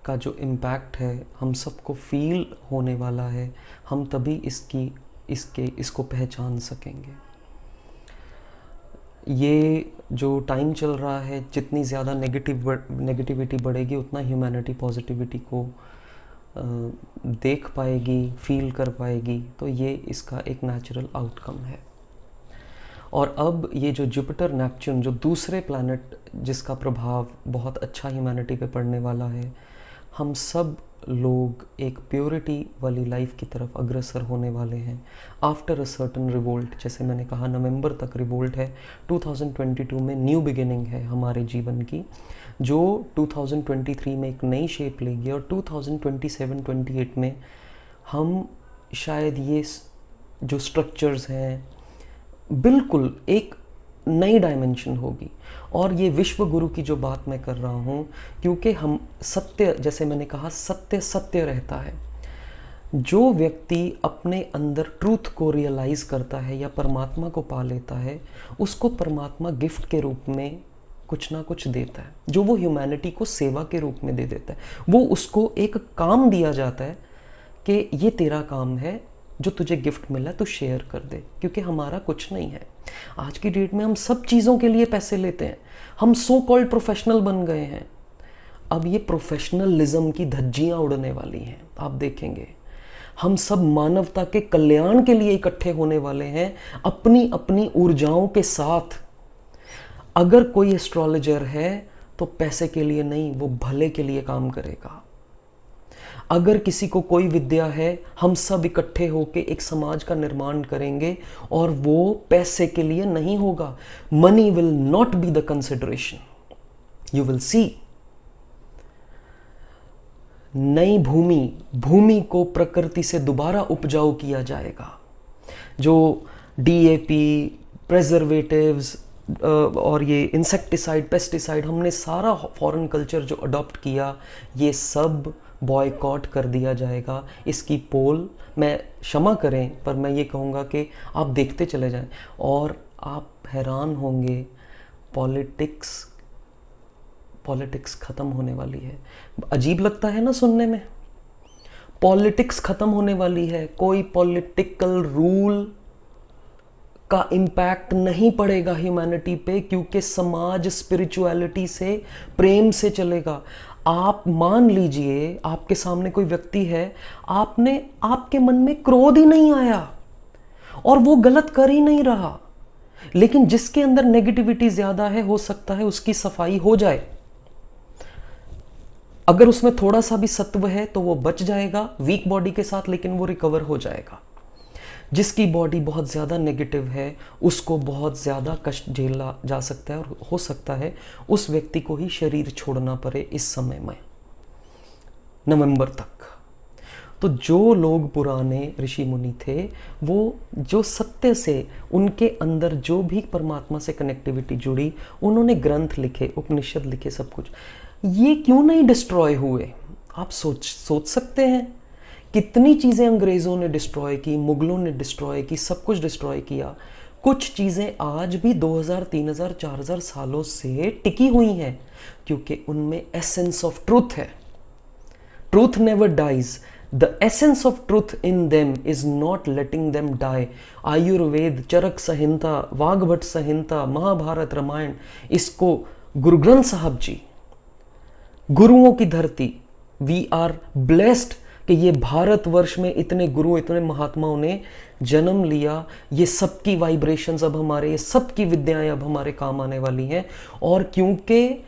का जो इम्पैक्ट है हम सबको फील होने वाला है, हम तभी इसको पहचान सकेंगे। ये जो टाइम चल रहा है, जितनी ज़्यादा नेगेटिविटी बढ़ेगी उतना ह्यूमैनिटी पॉजिटिविटी को देख पाएगी, फील कर पाएगी। तो ये इसका एक नेचुरल आउटकम है। और अब ये जो जुपिटर नेपच्यून, जो दूसरे प्लैनेट जिसका प्रभाव बहुत अच्छा ह्यूमैनिटी पे पड़ने वाला है, हम सब लोग एक प्योरिटी वाली लाइफ की तरफ अग्रसर होने वाले हैं आफ्टर अ सर्टन रिवोल्ट। जैसे मैंने कहा, नवंबर तक रिवोल्ट है। 2022 में न्यू बिगिनिंग है हमारे जीवन की, जो 2023 में एक नई शेप लेगी। और 2027-28 में हम शायद ये जो स्ट्रक्चर्स हैं, बिल्कुल एक नई डायमेंशन होगी। और ये विश्व गुरु की जो बात मैं कर रहा हूँ, क्योंकि हम सत्य, जैसे मैंने कहा, सत्य सत्य रहता है। जो व्यक्ति अपने अंदर ट्रूथ को रियलाइज़ करता है या परमात्मा को पा लेता है, उसको परमात्मा गिफ्ट के रूप में कुछ ना कुछ देता है, जो वो ह्यूमैनिटी को सेवा के रूप में दे देता है। वो उसको एक काम दिया जाता है कि ये तेरा काम है, जो तुझे गिफ्ट मिला तो शेयर कर दे, क्योंकि हमारा कुछ नहीं है। आज की डेट में हम सब चीज़ों के लिए पैसे लेते हैं। हम सो कॉल्ड प्रोफेशनल बन गए हैं। अब ये प्रोफेशनलिज्म की धज्जियां उड़ने वाली हैं, आप देखेंगे। हम सब मानवता के कल्याण के लिए इकट्ठे होने वाले हैं, अपनी अपनी ऊर्जाओं के साथ। अगर कोई एस्ट्रोलॉजर है तो पैसे के लिए नहीं, वो भले के लिए काम करेगा। अगर किसी को कोई विद्या है, हम सब इकट्ठे होकर एक समाज का निर्माण करेंगे, और वो पैसे के लिए नहीं होगा। Money will not be the consideration, you will see. नई भूमि को प्रकृति से दोबारा उपजाऊ किया जाएगा। जो डीएपी, प्रेजर्वेटिव्स और ये इंसेक्टिसाइड, पेस्टिसाइड, हमने सारा फॉरेन कल्चर जो अडॉप्ट किया, ये सब बॉयकॉट कर दिया जाएगा। इसकी पोल, मैं क्षमा करें पर मैं ये कहूँगा कि आप देखते चले जाएं और आप हैरान होंगे। पॉलिटिक्स ख़त्म होने वाली है। अजीब लगता है ना सुनने में, पॉलिटिक्स ख़त्म होने वाली है। कोई पॉलिटिकल रूल का इम्पैक्ट नहीं पड़ेगा ह्यूमैनिटी पे, क्योंकि समाज स्पिरिचुअलिटी से, प्रेम से चलेगा। आप मान लीजिए आपके सामने कोई व्यक्ति है, आपके मन में क्रोध ही नहीं आया और वो गलत कर ही नहीं रहा, लेकिन जिसके अंदर नेगेटिविटी ज्यादा है, हो सकता है उसकी सफाई हो जाए। अगर उसमें थोड़ा सा भी सत्व है तो वो बच जाएगा वीक बॉडी के साथ, लेकिन वो रिकवर हो जाएगा। जिसकी बॉडी बहुत ज़्यादा नेगेटिव है, उसको बहुत ज़्यादा कष्ट झेला जा सकता है, और हो सकता है उस व्यक्ति को ही शरीर छोड़ना पड़े इस समय में, नवंबर तक। तो जो लोग पुराने ऋषि मुनि थे, वो जो सत्य से, उनके अंदर जो भी परमात्मा से कनेक्टिविटी जुड़ी, उन्होंने ग्रंथ लिखे, उपनिषद लिखे, सब कुछ। ये क्यों नहीं डिस्ट्रॉय हुए? आप सोच सकते हैं कितनी चीज़ें अंग्रेज़ों ने डिस्ट्रॉय की, मुगलों ने डिस्ट्रॉय की, सब कुछ डिस्ट्रॉय किया। कुछ चीज़ें आज भी 2000, 3000, 4000 सालों से टिकी हुई हैं, क्योंकि उनमें एसेंस ऑफ ट्रूथ है। Truth never dies. The essence of truth in them is not letting them die. Ayurveda, Charaka Samhita, Vagbhata Samhita, Mahabharata, Ramayana, इसको गुरु ग्रंथ साहब जी, गुरुओं की धरती, वी आर ब्लेस्ड कि ये भारतवर्ष में इतने गुरु, इतने महात्माओं ने जन्म लिया। ये सबकी वाइब्रेशंस अब हमारे, ये सबकी विद्याएं अब हमारे काम आने वाली हैं। और क्योंकि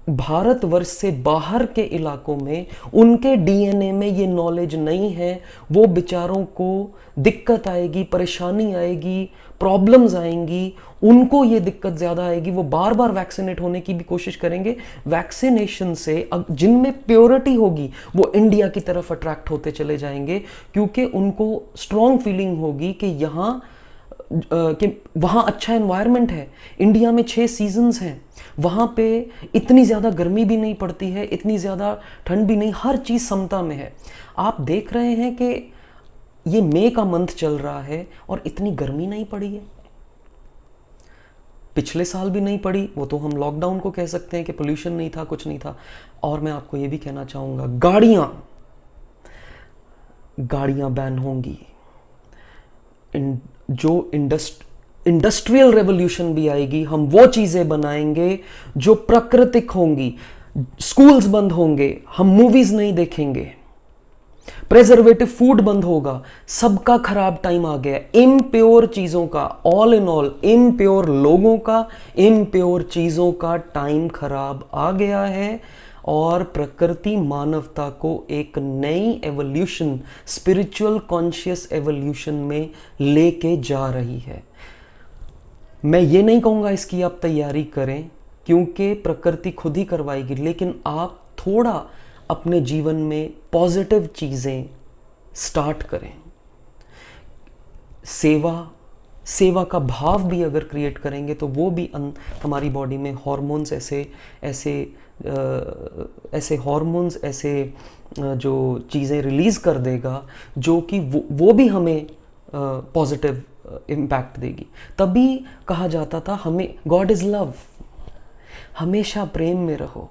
भारतवर्ष से बाहर के इलाकों में उनके डीएनए में ये नॉलेज नहीं है, वो बेचारों को दिक्कत आएगी, परेशानी आएगी, प्रॉब्लम्स आएंगी, उनको ये दिक्कत ज़्यादा आएगी। वो बार बार वैक्सीनेट होने की भी कोशिश करेंगे। वैक्सीनेशन से जिनमें प्योरिटी होगी, वो इंडिया की तरफ अट्रैक्ट होते चले जाएंगे, क्योंकि उनको स्ट्रॉन्ग फीलिंग होगी कि वहाँ अच्छा एनवायरनमेंट है। इंडिया में 6 सीजन्स हैं, वहाँ पे इतनी ज़्यादा गर्मी भी नहीं पड़ती है, इतनी ज़्यादा ठंड भी नहीं, हर चीज़ समता में है। आप देख रहे हैं कि ये मई का मंथ चल रहा है और इतनी गर्मी नहीं पड़ी है। पिछले साल भी नहीं पड़ी, वो तो हम लॉकडाउन को कह सकते हैं कि पोल्यूशन नहीं था, कुछ नहीं था। और मैं आपको ये भी कहना चाहूँगा, गाड़ियाँ बैन होंगी, जो इंडस्ट्रियल रेवोल्यूशन भी आएगी, हम वो चीज़ें बनाएंगे जो प्राकृतिक होंगी, स्कूल्स बंद होंगे, हम मूवीज़ नहीं देखेंगे, प्रेजर्वेटिव फूड बंद होगा। सबका खराब टाइम आ गया, इम्प्योर चीजों का, ऑल इन ऑल इम्प्योर लोगों का, इम्प्योर चीजों का टाइम खराब आ गया है। और प्रकृति मानवता को एक नई एवोल्यूशन, स्पिरिचुअल कॉन्शियस एवोल्यूशन में लेके जा रही है। मैं ये नहीं कहूंगा इसकी आप तैयारी करें, क्योंकि प्रकृति खुद ही करवाएगी, लेकिन आप थोड़ा अपने जीवन में पॉजिटिव चीज़ें स्टार्ट करें। सेवा का भाव भी अगर क्रिएट करेंगे तो वो भी हमारी बॉडी में हॉर्मोन्स ऐसे हॉर्मोन्स, ऐसे जो चीज़ें रिलीज़ कर देगा जो कि वो भी हमें पॉजिटिव इम्पैक्ट देगी। तभी कहा जाता था हमें, गॉड इज़ लव, हमेशा प्रेम में रहो,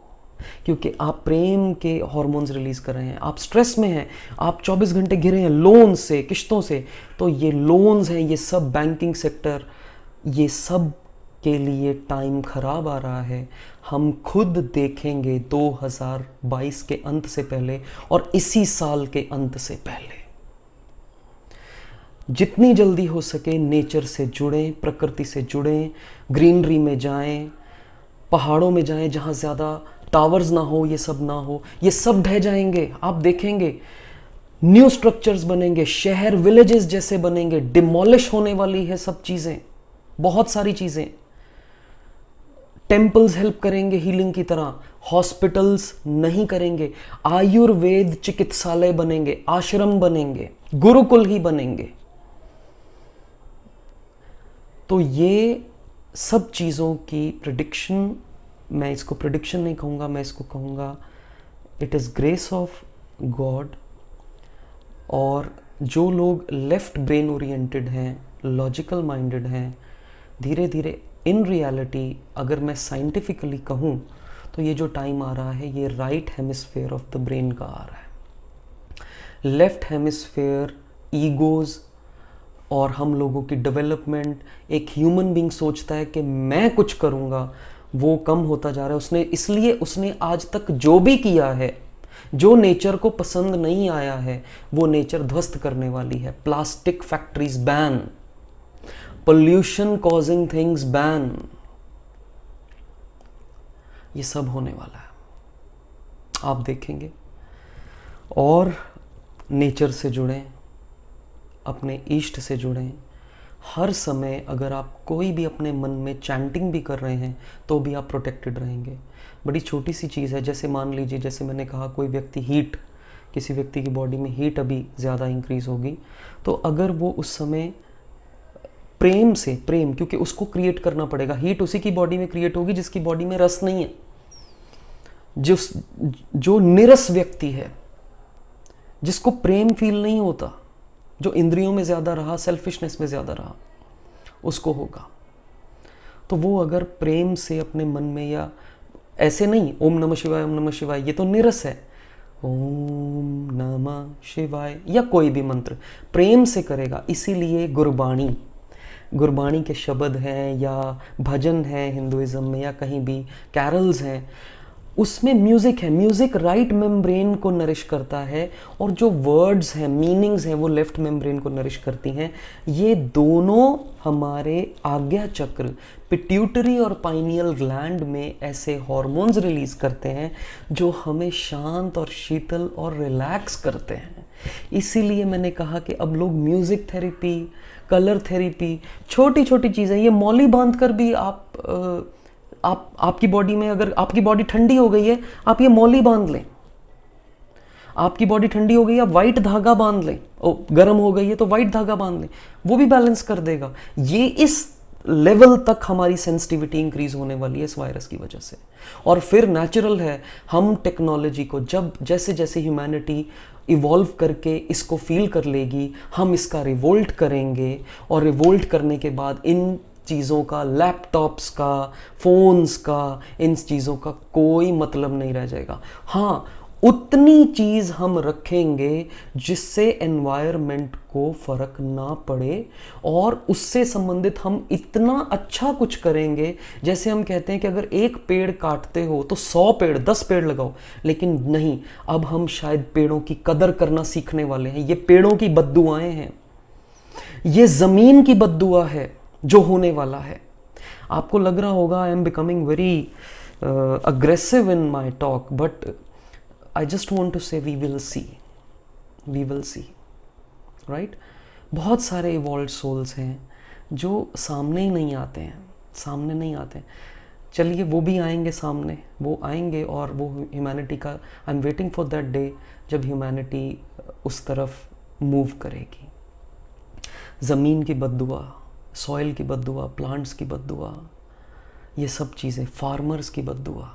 क्योंकि आप प्रेम के हॉर्मोन्स रिलीज कर रहे हैं। आप स्ट्रेस में हैं, आप 24 घंटे घिरे हैं लोन से, किश्तों से, तो ये लोन्स हैं, ये सब बैंकिंग सेक्टर, ये सब के लिए टाइम खराब आ रहा है। हम खुद देखेंगे 2022 के अंत से पहले और इसी साल के अंत से पहले। जितनी जल्दी हो सके नेचर से जुड़ें, प्रकृति से जुड़ें, ग्रीनरी में जाएं, पहाड़ों में जाएं जहाँ ज़्यादा टावर्स ना हो, ये सब ना हो, ये सब ढह जाएंगे। आप देखेंगे न्यू स्ट्रक्चर्स बनेंगे, शहर विलेजेस जैसे बनेंगे, डिमोलिश होने वाली है सब चीज़ें, बहुत सारी चीज़ें। टेम्पल्स हेल्प करेंगे हीलिंग की तरह, हॉस्पिटल्स नहीं करेंगे, आयुर्वेद चिकित्सालय बनेंगे, आश्रम बनेंगे, गुरुकुल ही बनेंगे। तो ये सब चीज़ों की प्रेडिक्शन, मैं इसको प्रेडिक्शन नहीं कहूँगा, मैं इसको कहूँगा it is grace of God. और जो लोग लेफ्ट ब्रेन ओरिएंटेड हैं, लॉजिकल माइंडेड हैं, धीरे धीरे इन रियलिटी अगर मैं साइंटिफिकली कहूँ तो ये जो टाइम आ रहा है ये right hemisphere of the brain का आ रहा है। लेफ्ट हेमिस्फेयर ईगोज़ और हम लोगों की डेवलपमेंट, एक ह्यूमन बीइंग सोचता है कि मैं कुछ करूँगा, वो कम होता जा रहा है। इसलिए उसने आज तक जो भी किया है, जो नेचर को पसंद नहीं आया है, वो नेचर ध्वस्त करने वाली है। Plastic factories ban, pollution causing things ban, ये सब होने वाला है, आप देखेंगे। और नेचर से जुड़ें, अपने ईष्ट से जुड़ें। हर समय अगर आप कोई भी अपने मन में चैंटिंग भी कर रहे हैं तो भी आप प्रोटेक्टेड रहेंगे। बड़ी छोटी सी चीज़ है, जैसे मान लीजिए, जैसे मैंने कहा कोई व्यक्ति किसी व्यक्ति की बॉडी में हीट अभी ज़्यादा इंक्रीज़ होगी, तो अगर वो उस समय प्रेम, क्योंकि उसको क्रिएट करना पड़ेगा। हीट उसी की बॉडी में क्रिएट होगी जिसकी बॉडी में रस नहीं है, जो निरस व्यक्ति है, जिसको प्रेम फील नहीं होता, जो इंद्रियों में ज़्यादा रहा, सेल्फिशनेस में ज़्यादा रहा, उसको होगा। तो वो अगर प्रेम से अपने मन में, या ऐसे नहीं ओम नमः शिवाय, ओम नमः शिवाय, ये तो निरस है, ओम नमः शिवाय या कोई भी मंत्र प्रेम से करेगा। इसीलिए गुरबाणी के शब्द हैं या भजन हैं हिंदुइज्म में, या कहीं भी कैरल्स हैं, उसमें म्यूज़िक है। म्यूज़िक राइट मेम्ब्रेन को नरिश करता है, और जो वर्ड्स हैं, मीनिंग्स हैं, वो लेफ्ट मेम्ब्रेन को नरिश करती हैं। ये दोनों हमारे आज्ञा चक्र, पिट्यूटरी और पाइनियल ग्लैंड में ऐसे हार्मोन्स रिलीज़ करते हैं जो हमें शांत और शीतल और रिलैक्स करते हैं। इसीलिए मैंने कहा कि अब लोग म्यूज़िक थेरेपी, कलर थेरेपी, छोटी छोटी चीज़ें, ये मौली बांध कर भी आपकी बॉडी में, अगर आपकी बॉडी ठंडी हो गई है, आप ये मौली बांध लें। आपकी बॉडी ठंडी हो गई है, आप वाइट धागा बांध लें। गर्म हो गई है तो वाइट धागा बांध लें, वो भी बैलेंस कर देगा। ये इस लेवल तक हमारी सेंसिटिविटी इंक्रीज होने वाली है इस वायरस की वजह से। और फिर नेचुरल है, हम टेक्नोलॉजी को जैसे जैसे ह्यूमैनिटी इवॉल्व करके इसको फील कर लेगी, हम इसका रिवोल्ट करेंगे, और रिवोल्ट करने के बाद इन चीज़ों का, लैपटॉप्स का, फ़ोन्स का, इन चीज़ों का कोई मतलब नहीं रह जाएगा। हाँ, उतनी चीज़ हम रखेंगे जिससे एनवायरनमेंट को फ़र्क ना पड़े, और उससे संबंधित हम इतना अच्छा कुछ करेंगे। जैसे हम कहते हैं कि अगर एक पेड़ काटते हो तो 100 पेड़, 10 पेड़ लगाओ, लेकिन नहीं, अब हम शायद पेड़ों की कदर करना सीखने वाले हैं। ये पेड़ों की बद्दुआएं हैं, ये ज़मीन की बद्दुआ है जो होने वाला है। आपको लग रहा होगा I am becoming very aggressive in my talk, but I just want to say we will see, we will see, right. बहुत सारे इवॉल्व सोल्स हैं जो सामने ही नहीं आते हैं, सामने नहीं आते हैं। चलिए वो भी आएंगे सामने, वो आएंगे, और वो ह्यूमैनिटी का, I am waiting for that day जब ह्यूमैनिटी उस तरफ मूव करेगी। ज़मीन की बद्दुआ, सॉइल की बद्दुआ, प्लांट्स की बद्दुआ, ये सब चीज़ें, फार्मर्स की बद्दुआ,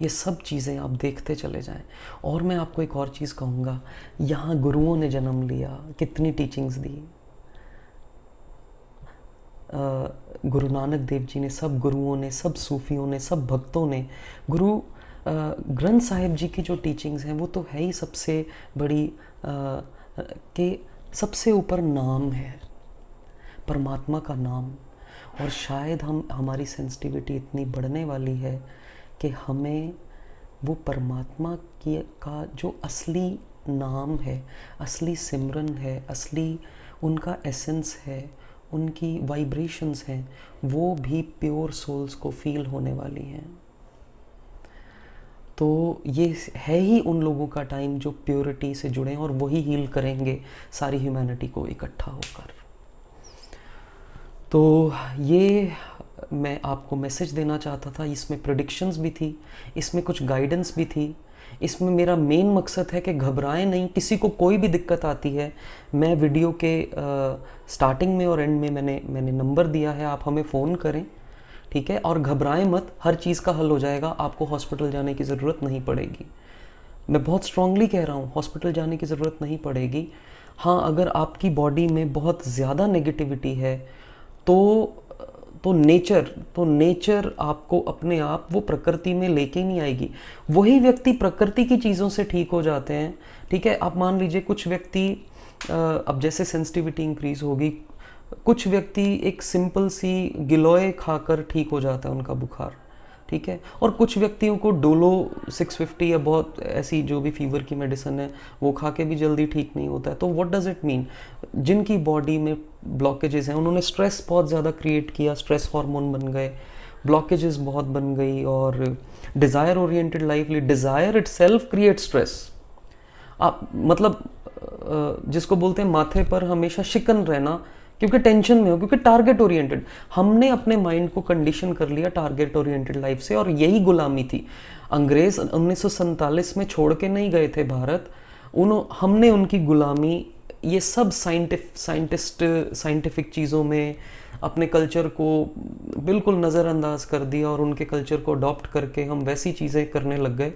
ये सब चीज़ें आप देखते चले जाएं। और मैं आपको एक और चीज़ कहूँगा, यहाँ गुरुओं ने जन्म लिया, कितनी टीचिंग्स दी। गुरु नानक देव जी ने, सब गुरुओं ने, सब सूफियों ने, सब भक्तों ने, गुरु ग्रंथ साहिब जी की जो टीचिंग्स हैं वो तो है ही सबसे बड़ी, के सबसे ऊपर नाम है, परमात्मा का नाम। और शायद हमारी सेंसिटिविटी इतनी बढ़ने वाली है कि हमें वो परमात्मा की का जो असली नाम है, असली सिमरन है, असली उनका एसेंस है, उनकी वाइब्रेशंस हैं, वो भी प्योर सोल्स को फील होने वाली हैं। तो ये है ही उन लोगों का टाइम जो प्योरिटी से जुड़े हैं, और वही हील करेंगे सारी ह्यूमैनिटी को इकट्ठा होकर। तो ये मैं आपको मैसेज देना चाहता था। इसमें प्रेडिक्शंस भी थी, इसमें कुछ गाइडेंस भी थी। इसमें मेरा मेन मकसद है कि घबराएं नहीं। किसी को कोई भी दिक्कत आती है, मैं वीडियो के स्टार्टिंग में और एंड में मैंने नंबर दिया है, आप हमें फ़ोन करें, ठीक है। और घबराएं मत, हर चीज़ का हल हो जाएगा, आपको हॉस्पिटल जाने की ज़रूरत नहीं पड़ेगी। मैं बहुत स्ट्रांगली कह रहा हूँ, हॉस्पिटल जाने की ज़रूरत नहीं पड़ेगी। हाँ, अगर आपकी बॉडी में बहुत ज़्यादा नेगेटिविटी है तो नेचर आपको अपने आप वो प्रकृति में लेके नहीं आएगी। वही व्यक्ति प्रकृति की चीज़ों से ठीक हो जाते हैं, ठीक है। आप मान लीजिए कुछ व्यक्ति, अब जैसे सेंसिटिविटी इंक्रीज होगी, कुछ व्यक्ति एक सिंपल सी गिलोय खाकर ठीक हो जाता है उनका बुखार, ठीक है। और कुछ व्यक्तियों को डोलो 650 या बहुत ऐसी जो भी फीवर की मेडिसिन है वो खा के भी जल्दी ठीक नहीं होता है। तो व्हाट डज़ इट मीन, जिनकी बॉडी में ब्लॉकेजेस हैं, उन्होंने स्ट्रेस बहुत ज़्यादा क्रिएट किया, स्ट्रेस हार्मोन बन गए, ब्लॉकेजेस बहुत बन गई, और डिज़ायर ओरिएंटेड लाइफ ली, desire itself create stress. आप मतलब जिसको बोलते हैं माथे पर हमेशा शिकन रहना, क्योंकि टेंशन में हो, क्योंकि टारगेट ओरिएंटेड, हमने अपने माइंड को कंडीशन कर लिया टारगेट ओरिएंटेड लाइफ से, और यही गुलामी थी। अंग्रेज 1947 में छोड़ के नहीं गए थे भारत, हमने उनकी गुलामी, ये सब साइंटिफिक चीज़ों में अपने कल्चर को बिल्कुल नज़रअंदाज कर दिया, और उनके कल्चर को अडॉप्ट करके हम वैसी चीज़ें करने लग गए,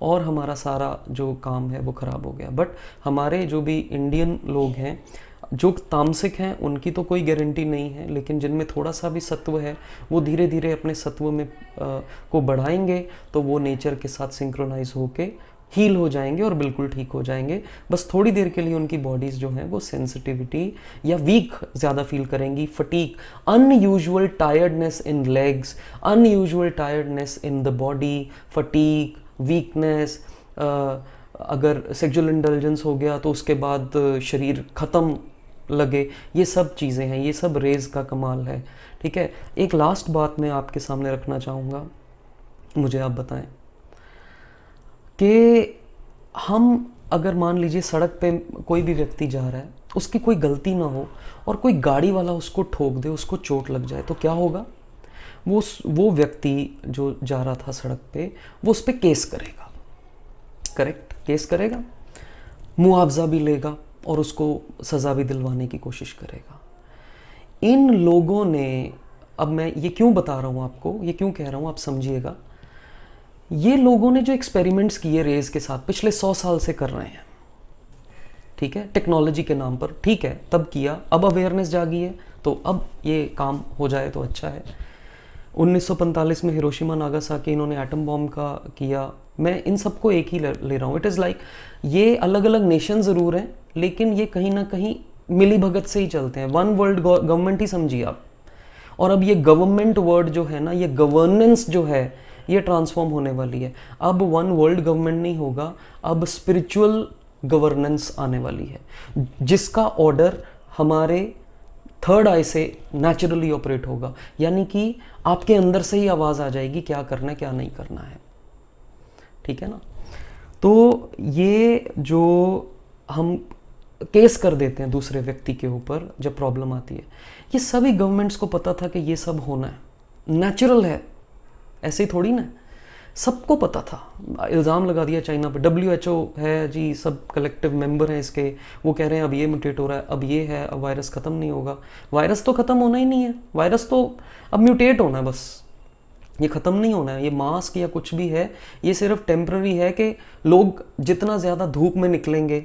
और हमारा सारा जो काम है वो ख़राब हो गया। बट हमारे जो भी इंडियन लोग हैं जो तामसिक हैं, उनकी तो कोई गारंटी नहीं है, लेकिन जिनमें थोड़ा सा भी सत्व है वो धीरे धीरे अपने सत्व में को बढ़ाएंगे, तो वो नेचर के साथ सिंक्रोनाइज होके हील हो जाएंगे और बिल्कुल ठीक हो जाएंगे। बस थोड़ी देर के लिए उनकी बॉडीज़ जो हैं वो सेंसिटिविटी या वीक ज़्यादा फील करेंगी, fatigue, unusual tiredness in legs, unusual tiredness in the body, fatigue, weakness, अगर सेक्सुअल इंटेलिजेंस हो गया तो उसके बाद शरीर ख़त्म लगे, ये सब चीज़ें हैं, ये सब रेज का कमाल है, ठीक है। एक लास्ट बात मैं आपके सामने रखना चाहूँगा, मुझे आप बताएं कि हम अगर मान लीजिए सड़क पे कोई भी व्यक्ति जा रहा है, उसकी कोई गलती ना हो और कोई गाड़ी वाला उसको ठोक दे, उसको चोट लग जाए, तो क्या होगा? वो व्यक्ति जो जा रहा था सड़क पे, वो उस पर केस करेगा, करेक्ट, केस करेगा, मुआवजा भी लेगा और उसको सज़ा भी दिलवाने की कोशिश करेगा। इन लोगों ने, अब मैं ये क्यों बता रहा हूँ आपको, ये क्यों कह रहा हूँ, आप समझिएगा। ये लोगों ने जो एक्सपेरिमेंट्स किए रेज के साथ पिछले 100 साल से कर रहे हैं, ठीक है, टेक्नोलॉजी के नाम पर, ठीक है, तब किया, अब अवेयरनेस जागी है तो अब ये काम हो जाए तो अच्छा है। 1945 में हिरोशिमा नागासाकी इन्होंने एटम बॉम्ब का किया। मैं इन सबको एक ही ले रहा हूँ। इट इज़ लाइक ये अलग अलग नेशन ज़रूर हैं, लेकिन ये कहीं ना कहीं मिली भगत से ही चलते हैं। वन वर्ल्ड गवर्नमेंट ही समझिए आप। और अब ये गवर्नमेंट वर्ड जो है ना, ये गवर्नेंस जो है, ये ट्रांसफॉर्म होने वाली है। अब वन वर्ल्ड गवर्नमेंट नहीं होगा, अब स्पिरिचुअल गवर्नेंस आने वाली है, जिसका ऑर्डर हमारे थर्ड आई से नेचुरली ऑपरेट होगा। यानी कि आपके अंदर से ही आवाज़ आ जाएगी क्या करना है क्या नहीं करना है। ठीक है ना। तो ये जो हम केस कर देते हैं दूसरे व्यक्ति के ऊपर जब प्रॉब्लम आती है, ये सभी गवर्नमेंट्स को पता था कि ये सब होना है, नेचुरल है, ऐसे ही थोड़ी ना, सबको पता था। इल्ज़ाम लगा दिया चाइना पे। WHO है जी, सब कलेक्टिव मेंबर हैं इसके, वो कह रहे हैं अब ये म्यूटेट हो रहा है, अब ये है, अब वायरस ख़त्म नहीं होगा। वायरस तो ख़त्म होना ही नहीं है, वायरस तो अब म्यूटेट होना है बस, ये ख़त्म नहीं होना है। ये मास्क या कुछ भी है, ये सिर्फ टेम्प्ररी है कि लोग जितना ज़्यादा धूप में निकलेंगे।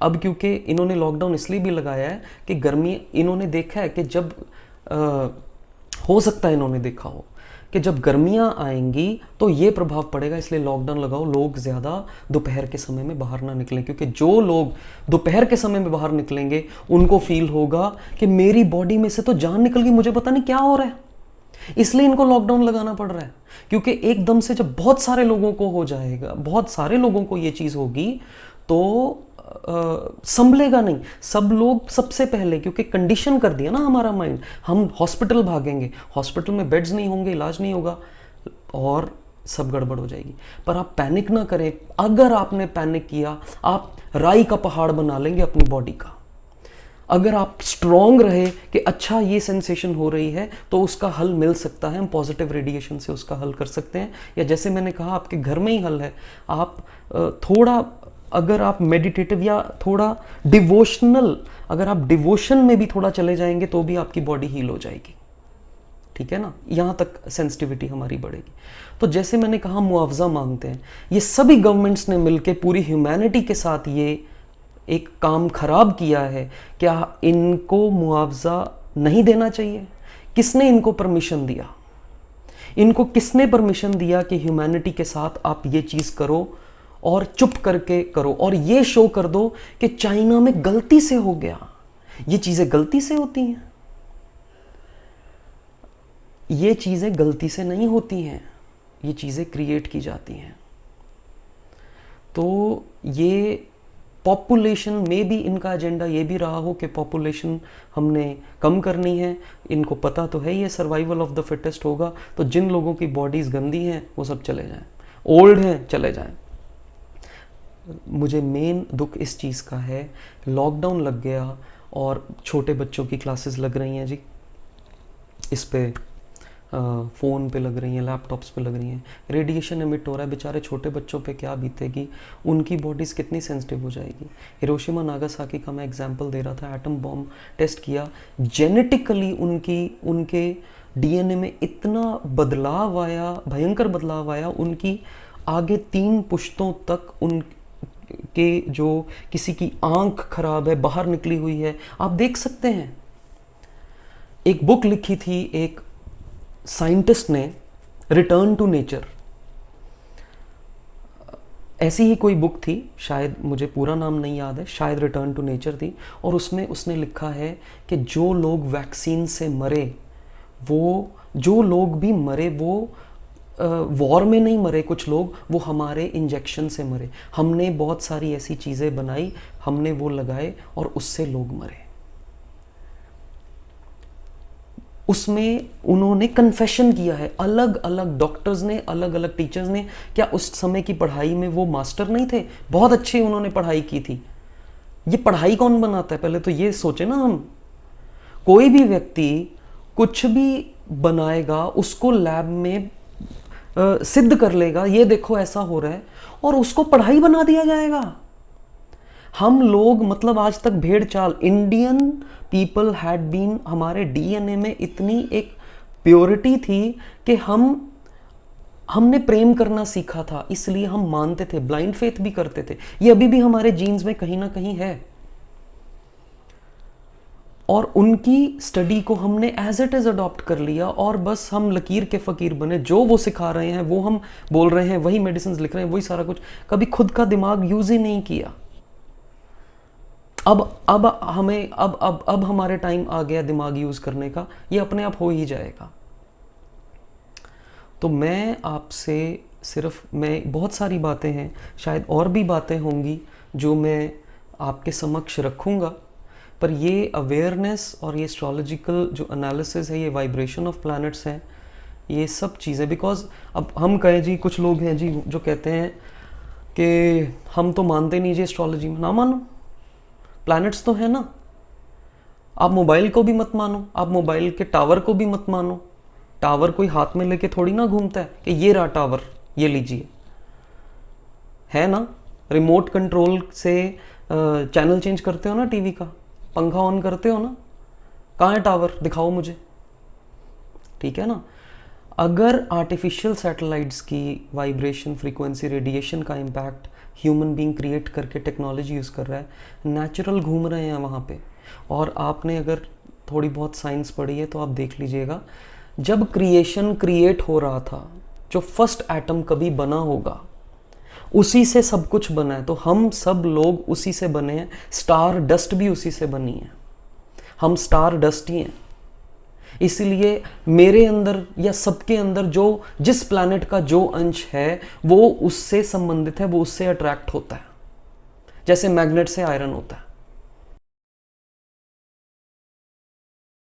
अब क्योंकि इन्होंने लॉकडाउन इसलिए भी लगाया है कि गर्मी, इन्होंने देखा है कि जब हो सकता है इन्होंने देखा हो कि जब गर्मियाँ आएंगी तो ये प्रभाव पड़ेगा, इसलिए लॉकडाउन लगाओ, लोग ज़्यादा दोपहर के समय में बाहर ना निकलें। क्योंकि जो लोग दोपहर के समय में बाहर निकलेंगे उनको फील होगा कि मेरी बॉडी में से तो जान निकल गई, मुझे पता नहीं क्या हो रहा है, इसलिए इनको लॉकडाउन लगाना पड़ रहा है। क्योंकि एकदम से जब बहुत सारे लोगों को हो जाएगा, बहुत सारे लोगों को ये चीज़ होगी तो संभलेगा नहीं सब लोग सबसे पहले, क्योंकि कंडीशन कर दिया ना हमारा माइंड, हम हॉस्पिटल भागेंगे, हॉस्पिटल में बेड्स नहीं होंगे, इलाज नहीं होगा और सब गड़बड़ हो जाएगी। पर आप पैनिक ना करें। अगर आपने पैनिक किया, आप राई का पहाड़ बना लेंगे अपनी बॉडी का। अगर आप स्ट्रॉन्ग रहे कि अच्छा ये सेंसेशन हो रही है तो उसका हल मिल सकता है, हम पॉजिटिव रेडिएशन से उसका हल कर सकते हैं, या जैसे मैंने कहा आपके घर में ही हल है। आप थोड़ा, अगर आप मेडिटेटिव या थोड़ा डिवोशनल, अगर आप डिवोशन में भी थोड़ा चले जाएंगे तो भी आपकी बॉडी हील हो जाएगी। ठीक है ना, यहाँ तक सेंसिटिविटी हमारी बढ़ेगी। तो जैसे मैंने कहा मुआवजा मांगते हैं, ये सभी गवर्नमेंट्स ने मिलकर पूरी ह्यूमैनिटी के साथ ये एक काम खराब किया है। क्या इनको मुआवजा नहीं देना चाहिए? किसने इनको परमिशन दिया? इनको किसने परमिशन दिया कि ह्यूमैनिटी के साथ आप ये चीज़ करो और चुप करके करो और ये शो कर दो कि चाइना में गलती से हो गया? ये चीज़ें गलती से होती हैं, ये चीज़ें गलती से नहीं होती हैं, ये चीज़ें क्रिएट की जाती हैं। तो ये पॉपुलेशन में भी इनका एजेंडा ये भी रहा हो कि पॉपुलेशन हमने कम करनी है। इनको पता तो है ये सर्वाइवल ऑफ द फिटेस्ट होगा, तो जिन लोगों की बॉडीज़ गंदी हैं वो सब चले जाएं, ओल्ड हैं चले जाएं। मुझे मेन दुख इस चीज़ का है, लॉकडाउन लग गया और छोटे बच्चों की क्लासेस लग रही हैं जी, इस पे फ़ोन पे लग रही हैं, लैपटॉप्स पे लग रही हैं, रेडिएशन एमिट हो रहा है, बेचारे छोटे बच्चों पे क्या बीतेगी, उनकी बॉडीज़ कितनी सेंसिटिव हो जाएगी। हिरोशिमा नागासाकी का मैं एग्जांपल दे रहा था, एटम बॉम्ब टेस्ट किया, जेनेटिकली उनके डीएनए में इतना बदलाव आया, भयंकर बदलाव आया, उनकी आगे 3 पुश्तों तक उनके जो किसी की आंख खराब है, बाहर निकली हुई है, आप देख सकते हैं। एक बुक लिखी थी एक साइंटिस्ट ने, रिटर्न टू नेचर, ऐसी ही कोई बुक थी, शायद मुझे पूरा नाम नहीं याद है, शायद रिटर्न टू नेचर थी, और उसमें उसने लिखा है कि जो लोग वैक्सीन से मरे, वो जो लोग भी मरे वो वॉर में नहीं मरे, कुछ लोग वो हमारे इंजेक्शन से मरे। हमने बहुत सारी ऐसी चीज़ें बनाई, हमने वो लगाए और उससे लोग मरे। उसमें उन्होंने कन्फेशन किया है, अलग अलग डॉक्टर्स ने, अलग अलग टीचर्स ने। क्या उस समय की पढ़ाई में वो मास्टर नहीं थे? बहुत अच्छी उन्होंने पढ़ाई की थी। ये पढ़ाई कौन बनाता है? पहले तो ये सोचे ना हम। कोई भी व्यक्ति कुछ भी बनाएगा, उसको लैब में सिद्ध कर लेगा, ये देखो ऐसा हो रहा है, और उसको पढ़ाई बना दिया जाएगा। हम लोग मतलब आज तक भेड़ चाल, इंडियन पीपल हैड बीन, हमारे डीएनए में इतनी एक प्योरिटी थी कि हमने प्रेम करना सीखा था, इसलिए हम मानते थे, ब्लाइंड फेथ भी करते थे। ये अभी भी हमारे जीन्स में कहीं ना कहीं है। और उनकी स्टडी को हमने एज इट इज़ अडॉप्ट कर लिया और बस हम लकीर के फ़कीर बने। जो वो सिखा रहे हैं वो हम बोल रहे हैं, वही मेडिसिन लिख रहे हैं, वही सारा कुछ। कभी खुद का दिमाग यूज़ ही नहीं किया। अब हमें अब हमारे टाइम आ गया दिमाग यूज़ करने का, ये अपने आप हो ही जाएगा। तो मैं आपसे सिर्फ, मैं बहुत सारी बातें हैं, शायद और भी बातें होंगी जो मैं आपके समक्ष रखूँगा, पर ये अवेयरनेस और ये एस्ट्रोलॉजिकल जो एनालिसिस है, ये वाइब्रेशन ऑफ प्लैनेट्स हैं, ये सब चीज़ें, बिकॉज अब हम कहें जी, कुछ लोग हैं जी जो कहते हैं कि हम तो मानते नहीं जी एस्ट्रोलॉजी में। ना मानो, प्लैनेट्स तो है ना। आप मोबाइल को भी मत मानो, आप मोबाइल के टावर को भी मत मानो। टावर कोई हाथ में लेके थोड़ी ना घूमता है कि ये रहा टावर, ये लीजिए, है ना। रिमोट कंट्रोल से चैनल चेंज करते हो ना टीवी का, पंखा ऑन करते हो ना, कहाँ है टावर, दिखाओ मुझे, ठीक है ना। अगर आर्टिफिशियल सैटेलाइट्स की वाइब्रेशन, फ्रीक्वेंसी, रेडिएशन का इम्पैक्ट ह्यूमन बीइंग क्रिएट करके टेक्नोलॉजी यूज़ कर रहा है, नेचुरल घूम रहे हैं वहाँ पे, और आपने अगर थोड़ी बहुत साइंस पढ़ी है तो आप देख लीजिएगा, जब क्रिएशन क्रिएट हो रहा था, जो फर्स्ट एटम कभी बना होगा उसी से सब कुछ बना है। तो हम सब लोग उसी से बने हैं, स्टार डस्ट भी उसी से बनी है, हम स्टार डस्ट ही हैं। इसीलिए मेरे अंदर या सबके अंदर जो जिस प्लैनेट का जो अंश है वो उससे संबंधित है, वो उससे अट्रैक्ट होता है, जैसे मैग्नेट से आयरन होता है।